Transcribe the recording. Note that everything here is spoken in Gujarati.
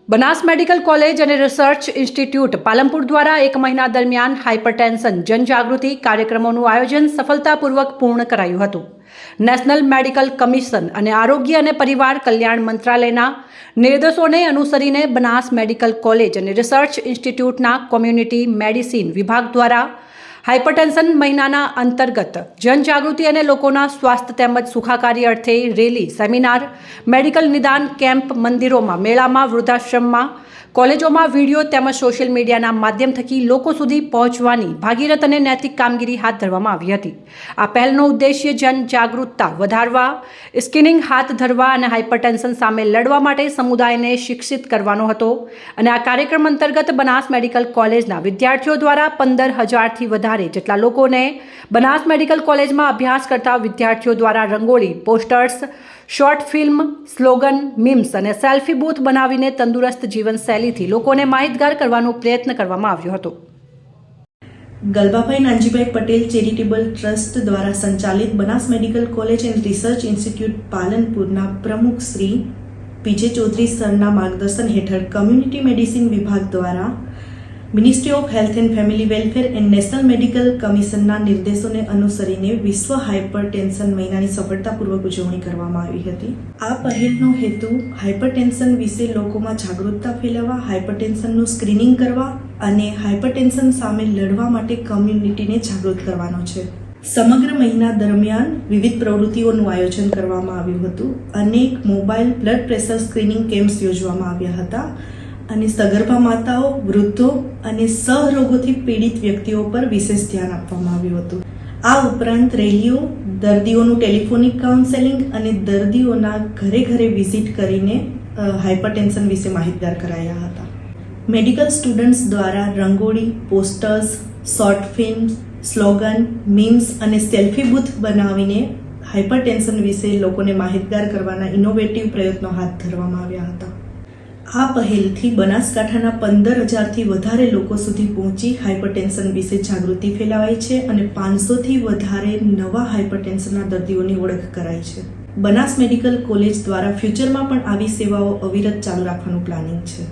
બનાસ મેડિકલ કોલેજ અને રિસર્ચ ઇન્સ્ટિટ્યૂટ પાલનપુર દ્વારા 1 મહિના દરમિયાન હાઇપરટેન્શન જનજાગૃતિ કાર્યક્રમોનું આયોજન સફળતાપૂર્વક પૂર્ણ કરાયું હતું. નેશનલ મેડિકલ કમિશન અને આરોગ્ય અને પરિવાર કલ્યાણ મંત્રાલયના નિર્દેશોને અનુસરીને બનાસ મેડિકલ કોલેજ અને રિસર્ચ ઇન્સ્ટિટ્યૂટના કોમ્યુનિટી મેડિસિન વિભાગ દ્વારા હાઇપરટેન્શન મહિનાના અંતર્ગત જનજાગૃતિ અને લોકોના સ્વાસ્થ્ય તેમજ સુખાકારી અર્થે રેલી, સેમિનાર, મેડિકલ નિદાન કેમ્પ, મંદિરોમાં, મેળામાં, વૃદ્ધાશ્રમમાં, કોલેજોમાં વિડીયો તેમજ સોશિયલ મીડિયાના માધ્યમ થકી લોકો સુધી પહોંચવાની ભાગીરથ અને નૈતિક કામગીરી હાથ ધરવામાં આવી હતી. આ પહેલનો ઉદ્દેશ્ય જનજાગૃતતા વધારવા, સ્ક્રીનિંગ હાથ ધરવા અને હાઇપરટેન્શન સામે લડવા માટે સમુદાયને શિક્ષિત કરવાનો હતો. અને આ કાર્યક્રમ અંતર્ગત બનાસ મેડિકલ કોલેજના વિદ્યાર્થીઓ દ્વારા 15,000થી વધારે જેટલા લોકોને બનાસ મેડિકલ કોલેજમાં અભ્યાસ કરતા વિદ્યાર્થીઓ દ્વારા rangoli, posters, short film, slogan, memes અને સેલ્ફી બૂથ બનાવીને તંદુરસ્ત જીવનશૈલીથી લોકોને માહિતગાર કરવાનો પ્રયત્ન કરવામાં આવ્યો હતો. ગલબાભાઈ નાનજીભાઈ પટેલ ચેરિટેબલ ટ્રસ્ટ દ્વારા સંચાલિત Banas medical college and research institute પાલનપુરના પ્રમુખ શ્રી પીજે ચૌધરી સરના માર્ગદર્શન હેઠળ કમ્યુનિટી મેડિસિન વિભાગ દ્વારા ministry of health and family welfare and national medical કમિશનના નિર્દેશોને અનુસરીને વિશ્વ હાઇપરટેન્શન મહિનાની સફળતાપૂર્વક ઉજવણી કરવામાં આવી હતી. આ પહેલનો હેતુ હાઇપરટેન્શન વિશે લોકોમાં જાગૃતતા ફેલાવવા, હાઇપરટેન્શનનું સ્ક્રીનિંગ કરવા અને હાઇપરટેન્શન સામે લડવા માટે કમ્યુનિટીને જાગૃત કરવાનો છે. સમગ્ર મહિના દરમિયાન વિવિધ પ્રવૃત્તિઓનું આયોજન કરવામાં આવ્યું હતું. અનેક mobile blood pressure screening camps યોજવામાં આવ્યા હતા અને સગર્ભા માતાઓ, વૃદ્ધો અને સહરોગોથી પીડિત વ્યક્તિઓ પર વિશેષ ધ્યાન આપવામાં આવ્યું હતું. આ ઉપરાંત રેલીઓ, દર્દીઓનું ટેલિફોનિક કાઉન્સેલિંગ અને દર્દીઓના ઘરે ઘરે વિઝિટ કરીને હાઇપરટેન્શન વિશે માહિતગાર કરાયા હતા. મેડિકલ સ્ટુડન્ટ્સ દ્વારા rangoli, posters, short films, slogan, memes અને સેલ્ફી બૂથ બનાવીને હાઇપરટેન્શન વિશે લોકોને માહિતગાર કરવાના ઇનોવેટિવ પ્રયત્નો હાથ ધરવામાં આવ્યા હતા. આ પહેલથી બનાસકાંઠાના 15,000થી વધારે લોકો સુધી પહોંચી હાઇપરટેન્શન વિશે જાગૃતિ ફેલાવાઈ છે અને 500થી વધારે નવા હાઇપરટેન્શનના દર્દીઓની ઓળખ કરાઈ છે. બનાસ મેડિકલ કોલેજ દ્વારા ફ્યુચરમાં પણ આવી સેવાઓ અવિરત ચાલુ રાખવાનું પ્લાનિંગ છે.